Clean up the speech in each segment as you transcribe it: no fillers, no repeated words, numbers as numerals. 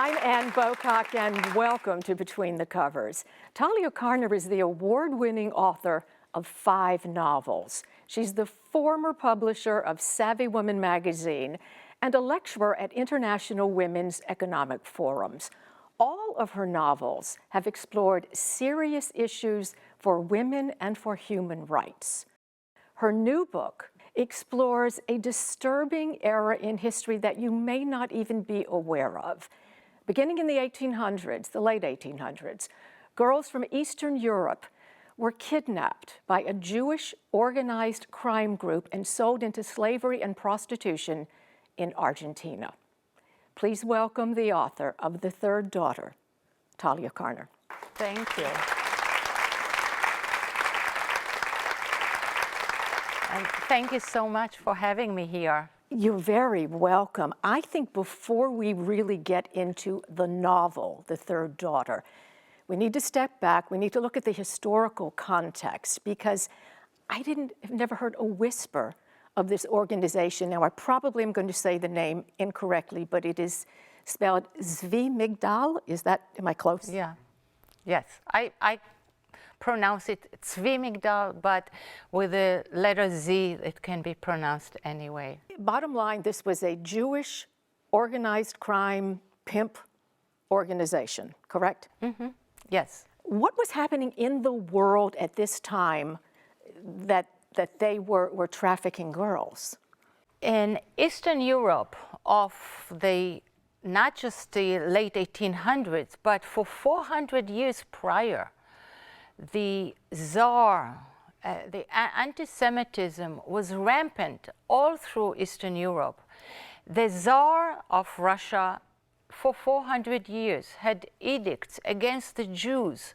I'm Ann Bocock, and welcome to Between the Covers. Talia Carner is the award-winning author of 5 novels. She's the former publisher of Savvy Woman magazine and a lecturer at international women's economic forums. All of her novels have explored serious issues for women and for human rights. Her new book explores a disturbing era in history that you may not even be aware of. Beginning in the 1800s, the late 1800s, girls from Eastern Europe were kidnapped by a Jewish organized crime group and sold into slavery and prostitution in Argentina. Please welcome the author of The Third Daughter, Talia Carner. Thank you. And thank you so much for having me here. You're very welcome. I think before we really get into the novel, The Third Daughter, we need to step back. We need to look at the historical context, because I've never heard a whisper of this organization. Now, I probably am going to say the name incorrectly, but it is spelled Zvi Migdal. Am I close? Yeah. Yes. I pronounce it Zvi Migdal, but with the letter Z, it can be pronounced anyway. Bottom line, this was a Jewish organized crime pimp organization, correct? Mm-hmm. Yes. What was happening in the world at this time that they were trafficking girls? In Eastern Europe of not just the late 1800s, but for 400 years prior, the Tsar, the anti-Semitism was rampant all through Eastern Europe. The Tsar of Russia for 400 years had edicts against the Jews,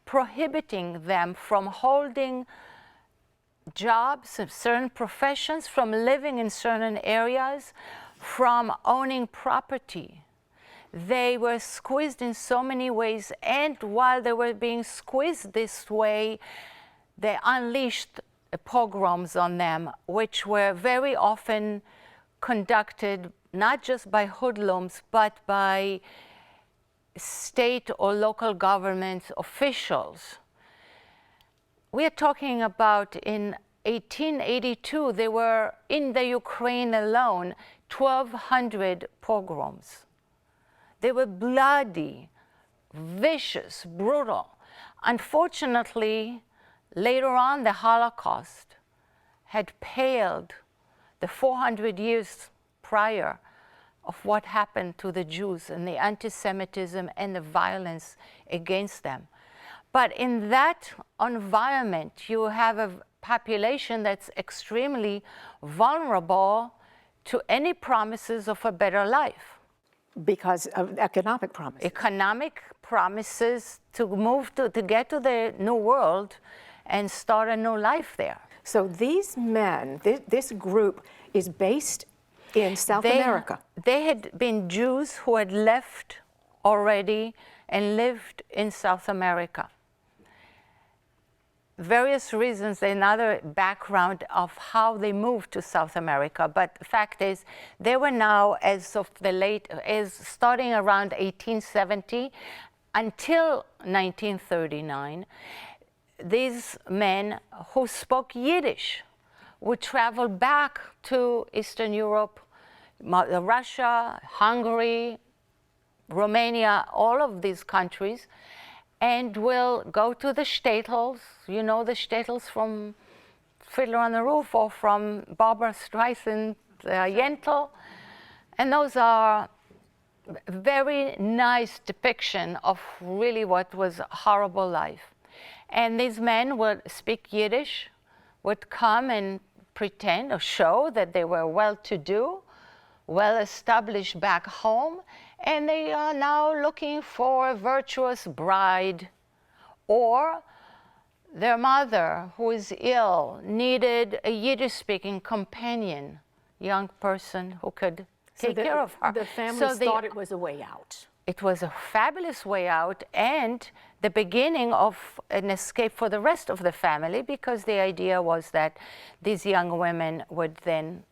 prohibiting them from holding jobs in certain professions, from living in certain areas, from owning property. They were squeezed in so many ways, and while they were being squeezed this way, they unleashed pogroms on them, which were very often conducted not just by hoodlums, but by state or local government officials. We are talking about in 1882, there were in the Ukraine alone 1,200 pogroms. They were bloody, vicious, brutal. Unfortunately, later on, the Holocaust had paled the 400 years prior of what happened to the Jews and the anti-Semitism and the violence against them. But in that environment, you have a population that's extremely vulnerable to any promises of a better life. Because of economic promises. Economic promises to get to the new world and start a new life there. So these men, this group is based in South America. They had been Jews who had left already and lived in South America. Various reasons, another background of how they moved to South America, but the fact is they were now, starting around 1870 until 1939, these men who spoke Yiddish would travel back to Eastern Europe, Russia, Hungary, Romania, all of these countries, and will go to the shtetls, you know, the shtetls from Fiddler on the Roof or from Barbra Streisand, Yentl. And those are very nice depiction of really what was a horrible life. And these men would speak Yiddish, would come and pretend or show that they were well-to-do, well-established back home, and they are now looking for a virtuous bride, or their mother, who is ill, needed a Yiddish-speaking companion, young person who could take care of her. The families thought it was a way out. It was a fabulous way out and the beginning of an escape for the rest of the family, because the idea was that these young women would then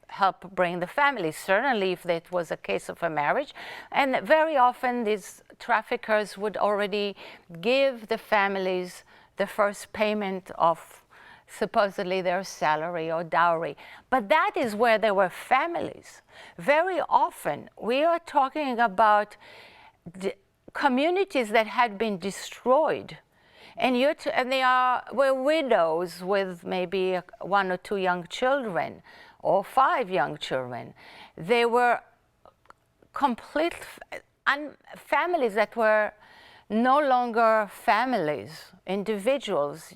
help bring the family, certainly if that was a case of a marriage. And very often these traffickers would already give the families the first payment of supposedly their salary or dowry. But that is where there were families. Very often we are talking about communities that had been destroyed. And they were widows with maybe 1 or 2 young children or 5 young children. They were complete families that were no longer families, individuals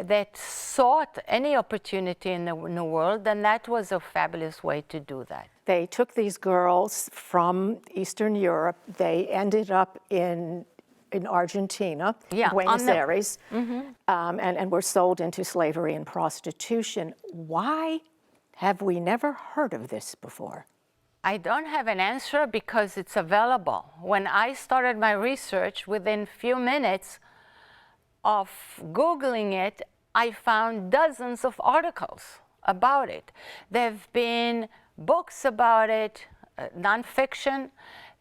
that sought any opportunity in the world, and that was a fabulous way to do that. They took these girls from Eastern Europe. They ended up in Argentina, Buenos Aires, and were sold into slavery and prostitution. Why have we never heard of this before? I don't have an answer because it's available. When I started my research, within few minutes of Googling it, I found dozens of articles about it. There have been books about it, nonfiction.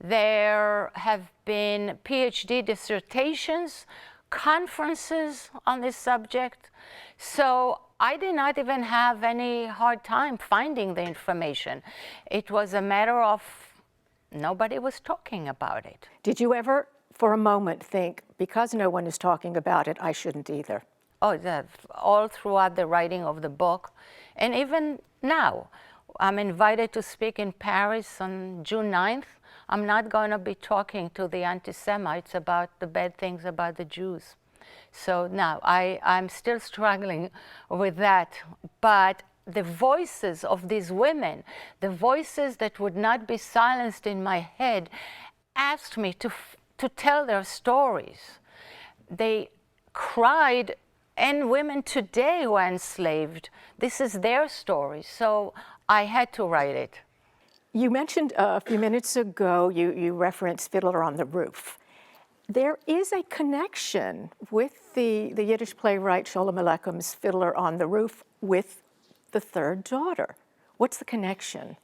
There have been PhD dissertations, conferences on this subject. So I did not even have any hard time finding the information. It was a matter of nobody was talking about it. Did you ever, for a moment, think, because no one is talking about it, I shouldn't either? Oh, all throughout the writing of the book. And even now, I'm invited to speak in Paris on June 9th. I'm not going to be talking to the anti-Semites about the bad things about the Jews. So now I'm still struggling with that. But the voices of these women, the voices that would not be silenced in my head, asked me to tell their stories. They cried, and women today who are enslaved, this is their story. So I had to write it. You mentioned a few minutes ago, you referenced Fiddler on the Roof. There is a connection with the Yiddish playwright Sholem Aleichem's Fiddler on the Roof with the third daughter. What's the connection?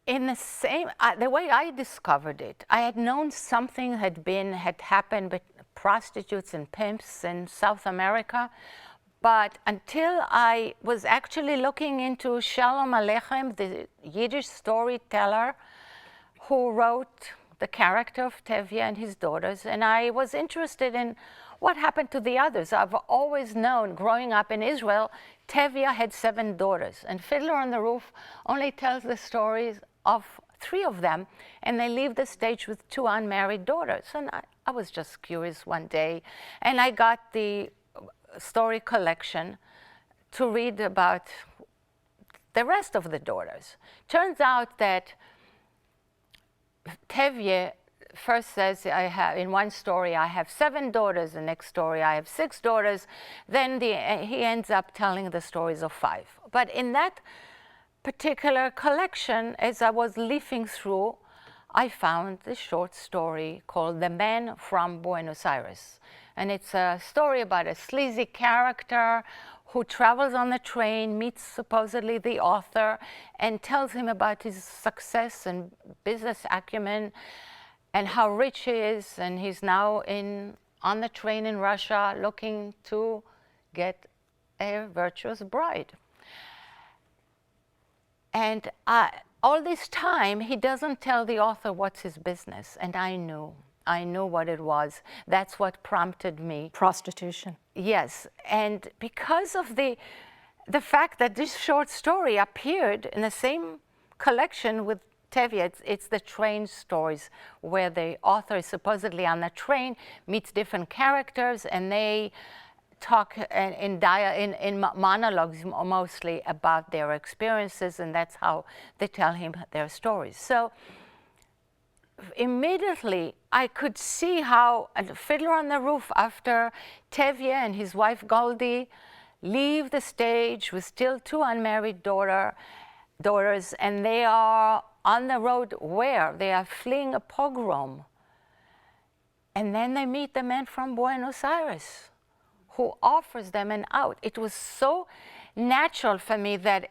In the same, the way I discovered it, I had known something had happened with prostitutes and pimps in South America, but until I was actually looking into Sholem Aleichem, the Yiddish storyteller who wrote the character of Tevye and his daughters, and I was interested in what happened to the others. I've always known, growing up in Israel, Tevye had 7 daughters, and Fiddler on the Roof only tells the stories of 3 of them, and they leave the stage with 2 unmarried daughters. And I was just curious one day, and I got the story collection to read about the rest of the daughters. Turns out that Tevye first says, in one story, I have 7 daughters. The next story, I have 6 daughters. Then he ends up telling the stories of 5. But in that particular collection, as I was leafing through, I found this short story called The Man from Buenos Aires. And it's a story about a sleazy character who travels on the train, meets supposedly the author, and tells him about his success and business acumen and how rich he is. And he's now on the train in Russia looking to get a virtuous bride. And all this time, he doesn't tell the author what's his business. And I knew what it was. That's what prompted me. Prostitution. Yes, and because of the fact that this short story appeared in the same collection with Tevye, it's the train stories where the author is supposedly on the train, meets different characters, and they talk in monologues mostly about their experiences, and that's how they tell him their stories. So immediately I could see how a Fiddler on the Roof, after Tevye and his wife Goldie leave the stage with still 2 unmarried daughters, and they are on the road where they are fleeing a pogrom. And then they meet the man from Buenos Aires who offers them an out. It was so natural for me that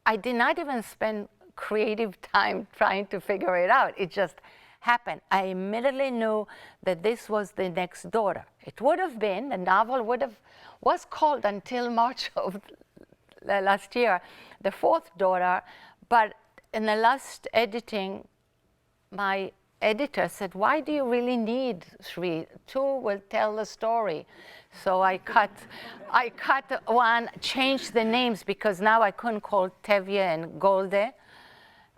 I did not even spend creative time trying to figure it out. It just happened. I immediately knew that this was the next daughter. It would have been, the novel was called until March of last year, the fourth daughter, but in the last editing, my editor said, why do you really need three? Two will tell the story. So I cut one, changed the names because now I couldn't call Tevye and Golde.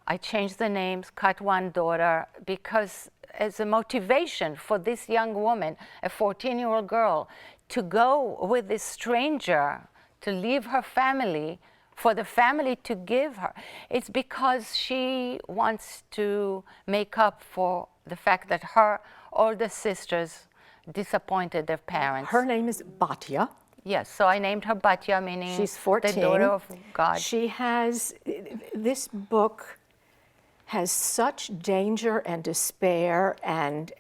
I changed the names, cut one daughter, because as a motivation for this young woman, a 14-year-old girl, to go with this stranger, to leave her family, for the family to give her. It's because she wants to make up for the fact that her older sisters disappointed their parents. Her name is Batya. Yes, so I named her Batya, meaning She's 14. the daughter of God. She has, this book has such danger and despair, and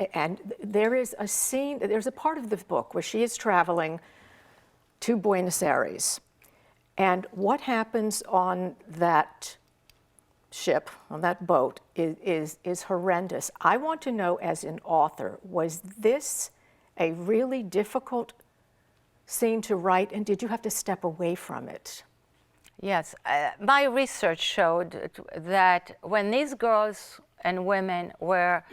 there is a scene, there's a part of the book where she is traveling to Buenos Aires. And what happens on that ship, on that boat, is horrendous. I want to know, as an author, was this a really difficult scene to write, and did you have to step away from it? Yes, my research showed that when these girls and women were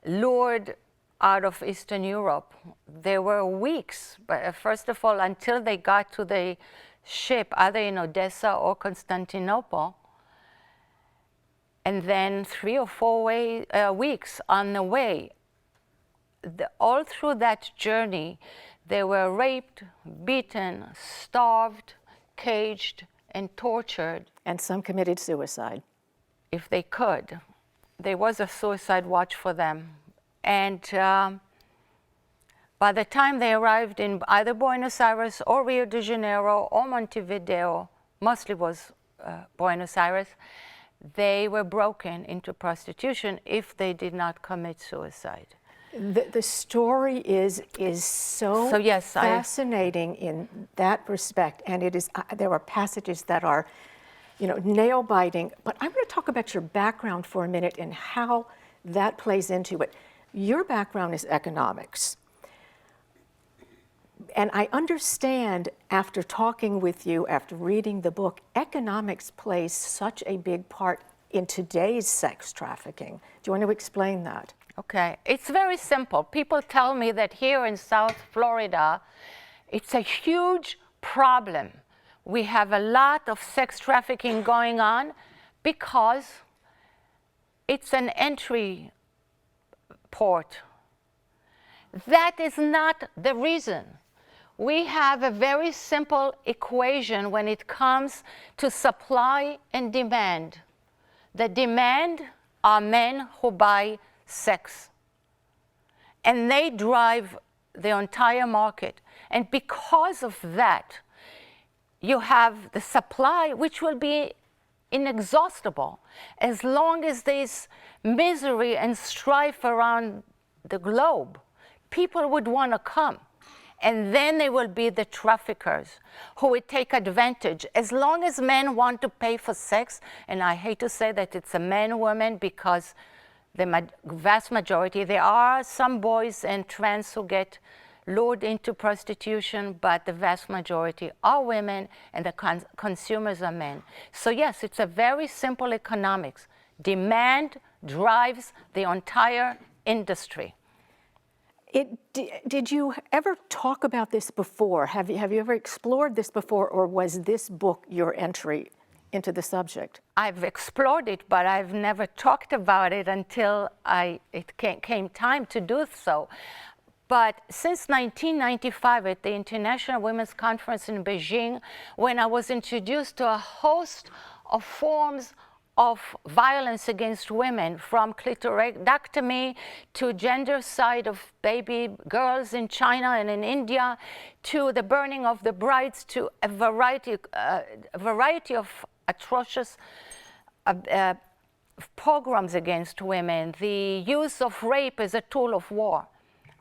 lured out of Eastern Europe, there were weeks, but first of all, until they got to the ship, either in Odessa or Constantinople, and then 3 or 4 weeks on the way. All through that journey, they were raped, beaten, starved, caged, and tortured. And some committed suicide. If they could. There was a suicide watch for them. And by the time they arrived in either Buenos Aires or Rio de Janeiro or Montevideo, mostly was Buenos Aires, they were broken into prostitution if they did not commit suicide. The story is so yes, fascinating in that respect, and it is. There are passages that are, nail biting. But I'm going to talk about your background for a minute and how that plays into it. Your background is economics, and I understand after talking with you, after reading the book, economics plays such a big part in today's sex trafficking. Do you want to explain that? Okay, it's very simple. People tell me that here in South Florida, it's a huge problem. We have a lot of sex trafficking going on because it's an entry port. That is not the reason. We have a very simple equation when it comes to supply and demand. The demand are men who buy sex, and they drive the entire market. And because of that, you have the supply, which will be inexhaustible as long as there's misery and strife around the globe. People would want to come, and then there will be the traffickers who would take advantage. As long as men want to pay for sex, and I hate to say that it's a man-woman, because the vast majority, there are some boys and trans who get lured into prostitution, but the vast majority are women, and the consumers are men. So yes, it's a very simple economics. Demand drives the entire industry. Did you ever talk about this before? Have you ever explored this before, or was this book your entry into the subject? I've explored it, but I've never talked about it until it came time to do so. But since 1995 at the International Women's Conference in Beijing, when I was introduced to a host of forms of violence against women, from clitoridectomy to gendercide of baby girls in China and in India, to the burning of the brides, to a variety of atrocious pogroms against women, the use of rape as a tool of war.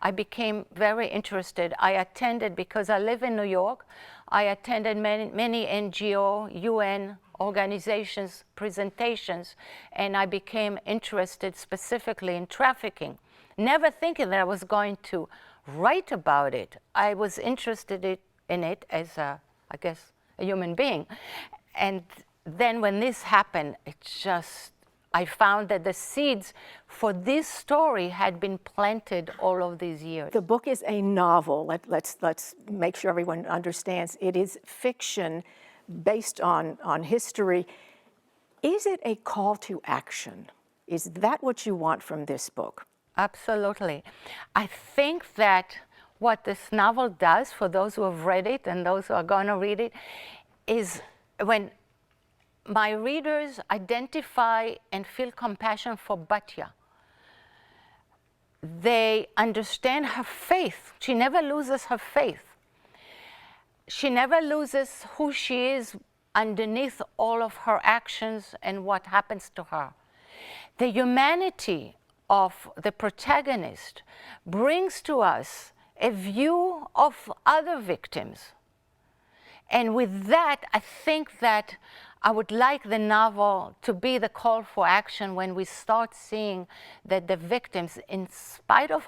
I became very interested. I attended, because I live in New York, I attended many NGO, UN organizations, presentations, and I became interested specifically in trafficking, never thinking that I was going to write about it. I was interested in it as a human being. And then when this happened, I found that the seeds for this story had been planted all of these years. The book is a novel. Let's make sure everyone understands. It is fiction based on history. Is it a call to action? Is that what you want from this book? Absolutely. I think that what this novel does for those who have read it and those who are going to read it is when my readers identify and feel compassion for Batya, they understand her faith. She never loses her faith. She never loses who she is underneath all of her actions and what happens to her. The humanity of the protagonist brings to us a view of other victims. And with that, I think that I would like the novel to be the call for action when we start seeing that the victims, in spite of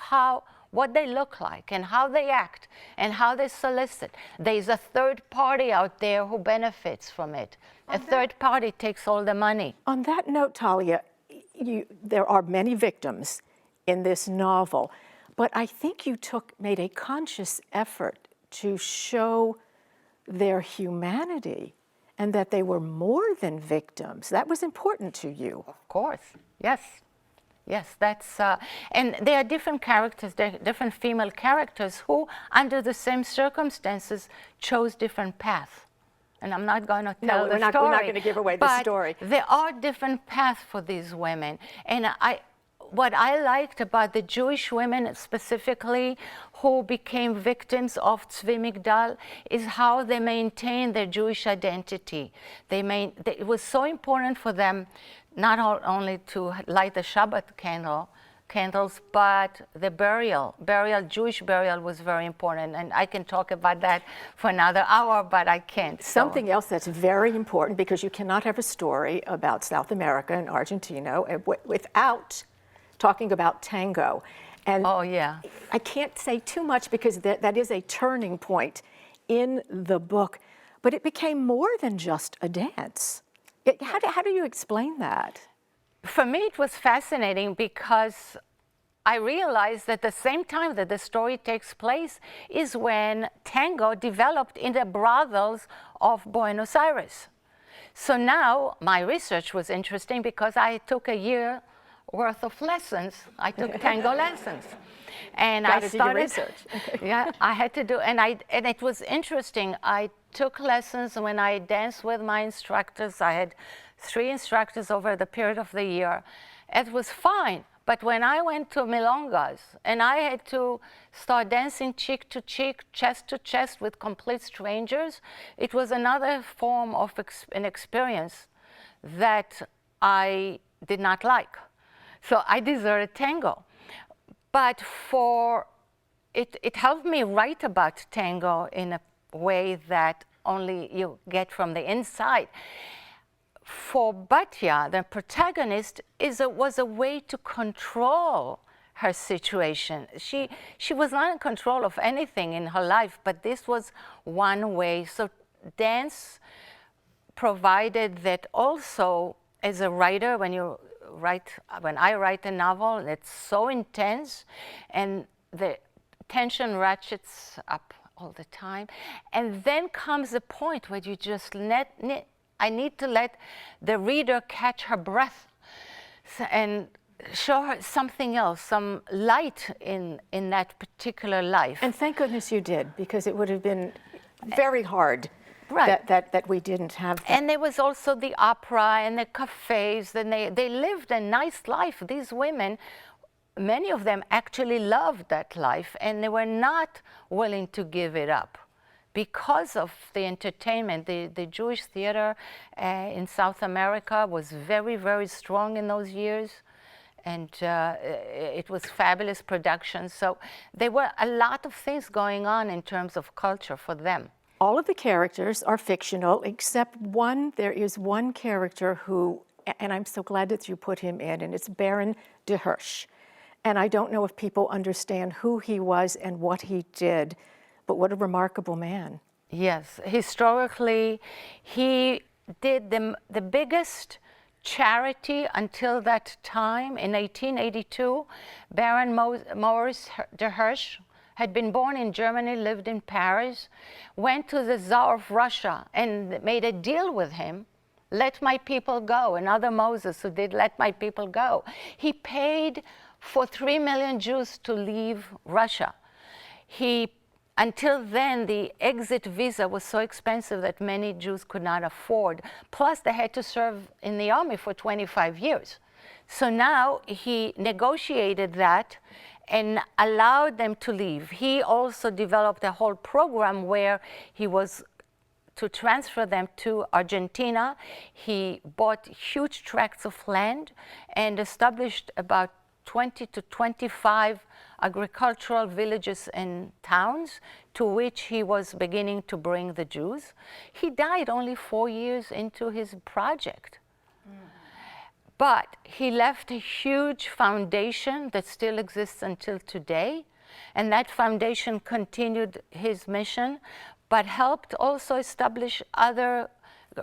what they look like and how they act and how they solicit, there's a third party out there who benefits from it. A third party takes all the money. On that note, Talia, there are many victims in this novel, but I think you made a conscious effort to show their humanity and that they were more than victims. That was important to you. Of course, yes. Yes, that's, and there are different characters, there are different female characters who, under the same circumstances, chose different paths. And I'm not going to tell the story. We're not going to give away the story. There are different paths for these women. And what I liked about the Jewish women specifically who became victims of Tzvi Migdal is how they maintained their Jewish identity. It was so important for them not only to light the Shabbat candles, but the Jewish burial was very important. And I can talk about that for another hour, but I can't. Something else that's very important, because you cannot have a story about South America and Argentina without talking about tango. And oh, yeah. I can't say too much because that is a turning point in the book, but it became more than just a dance. How do you explain that? For me, it was fascinating because I realized that the same time that the story takes place is when tango developed in the brothels of Buenos Aires. So now my research was interesting because I took a year worth of lessons. I took tango lessons. And I started research. Yeah, I had to do, and it was interesting. I took lessons when I danced with my instructors. I had 3 instructors over the period of the year. It was fine, but when I went to milongas and I had to start dancing cheek to cheek, chest to chest with complete strangers, it was another form of an experience that I did not like. So I deserted tango. But it helped me write about tango in a way that only you get from the inside. For Batya, the protagonist, was a way to control her situation. She was not in control of anything in her life, but this was one way. So dance provided that also, as a writer, when I write a novel, it's so intense and the tension ratchets up all the time. And then comes a point where you just I need to let the reader catch her breath and show her something else, some light in that particular life. And thank goodness you did, because it would have been very hard. Right. That we didn't have that. And there was also the opera and the cafes, and they lived a nice life. These women, many of them actually loved that life, and they were not willing to give it up because of the entertainment. The Jewish theater in South America was very, very strong in those years, and it was fabulous production. So there were a lot of things going on in terms of culture for them. all of the characters are fictional except one. There is one character who, and I'm so glad that you put him in, and it's Baron de Hirsch. And I don't know if people understand who he was and what he did, but what a remarkable man. Yes, historically, he did the biggest charity until that time. In 1882, Baron Maurice de Hirsch had been born in Germany, lived in Paris, went to the Tsar of Russia and made a deal with him. Let my people go. Another Moses who did let my people go. He paid for 3 million Jews to leave Russia. Until then, the exit visa was so expensive that many Jews could not afford. Plus, they had to serve in the army for 25 years. So now he negotiated that and allowed them to leave. He also developed a whole program where he was to transfer them to Argentina. He bought huge tracts of land and established about 20 to 25 agricultural villages and towns to which he was beginning to bring the Jews. He died only 4 years into his project. But he left a huge foundation that still exists until today. And that foundation continued his mission, but helped also establish other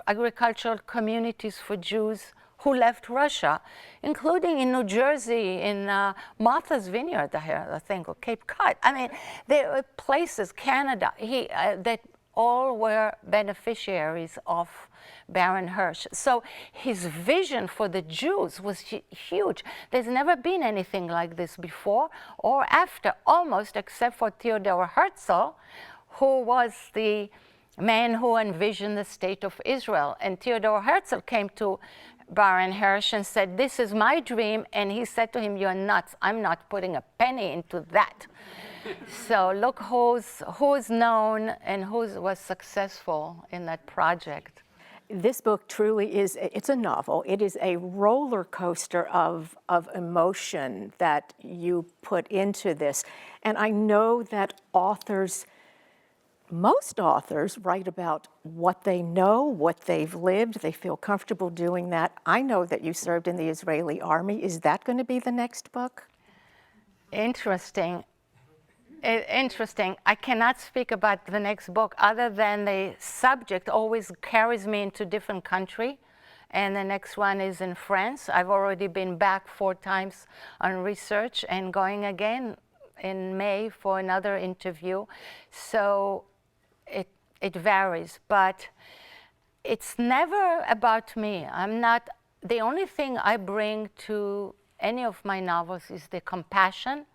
agricultural communities for Jews who left Russia, including in New Jersey, in Martha's Vineyard, I think, or Cape Cod. I mean, there were places, Canada, that all were beneficiaries of Baron Hirsch. So his vision for the Jews was huge. There's never been anything like this before or after, almost, except for Theodor Herzl, who was the man who envisioned the state of Israel. And Theodor Herzl came to Baron Hirsch and said, "This is my dream." And he said to him, "You're nuts. I'm not putting a penny into that." So look who's known and who was successful in that project. This book truly is, it's a novel. It is a roller coaster of emotion that you put into this. And I know that most authors write about what they know, what they've lived. They feel comfortable doing that. I know that you served in the Israeli army. Is that going to be the next book? Interesting. Interesting. I cannot speak about the next book other than the subject always carries me into different country. And the next one is in France. I've already been back 4 times on research and going again in May for another interview. So it varies, but it's never about me. The only thing I bring to any of my novels is the compassion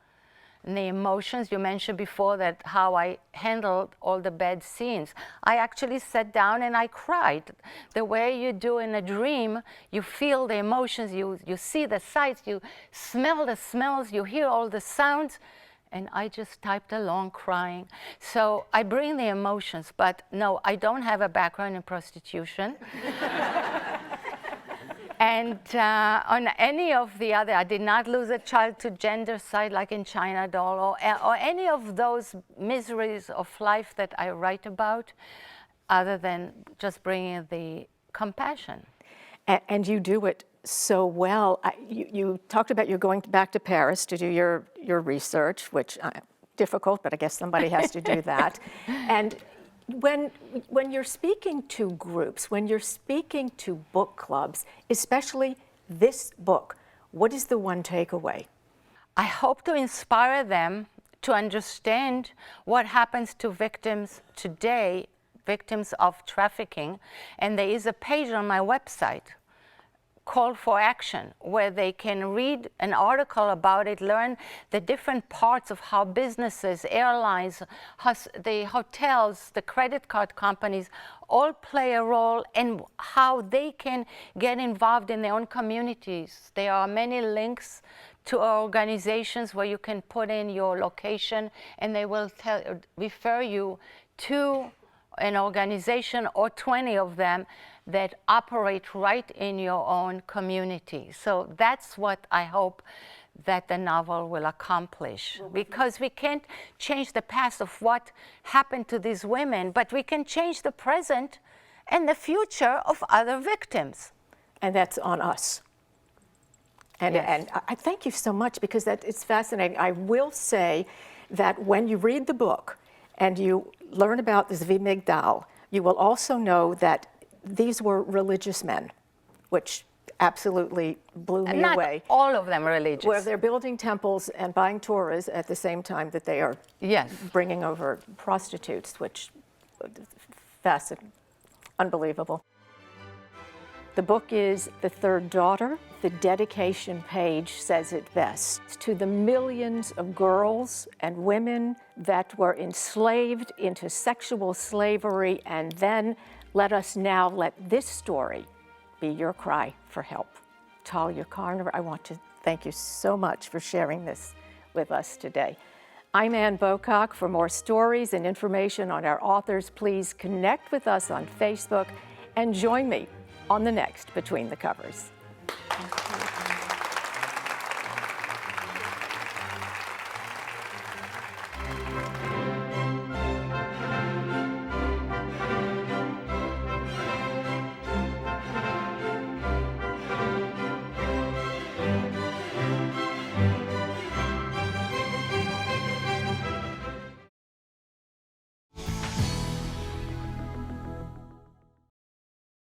and the emotions. You mentioned before that how I handled all the bad scenes. I actually sat down and I cried. The way you do in a dream, you feel the emotions, you see the sights, you smell the smells, you hear all the sounds. And I just typed along crying. So I bring the emotions, but no, I don't have a background in prostitution. And on any of the other, I did not lose a child to gendercide like in China Doll, or any of those miseries of life that I write about, other than just bringing the compassion. And you do it so well. You talked about you're going back to Paris to do your research, which difficult, but I guess somebody has to do that. And when you're speaking to groups, when you're speaking to book clubs, especially this book, what is the one takeaway? I hope to inspire them to understand what happens to victims today, victims of trafficking. And there is a page on my website, Call for Action, where they can read an article about it, learn the different parts of how businesses, airlines, the hotels, the credit card companies all play a role, and how they can get involved in their own communities. There are many links to organizations where you can put in your location and they will refer you to an organization or 20 of them that operate right in your own community. So that's what I hope that the novel will accomplish. Because we can't change the past of what happened to these women, but we can change the present and the future of other victims. And that's on us. And, Yes. and I thank you so much, because it's fascinating. I will say that when you read the book and you learn about the Zvi Migdal, you will also know that these were religious men, which absolutely blew me Not away. all of them religious. Where they're building temples and buying Torahs at the same time that they are Yes. bringing over prostitutes, which fascinating, unbelievable. The book is The Third Daughter. The dedication page says it best. To the millions of girls and women that were enslaved into sexual slavery, and then let this story be your cry for help. Talia Carner, I want to thank you so much for sharing this with us today. I'm Ann Bocock. For more stories and information on our authors, please connect with us on Facebook and join me on the next Between the Covers.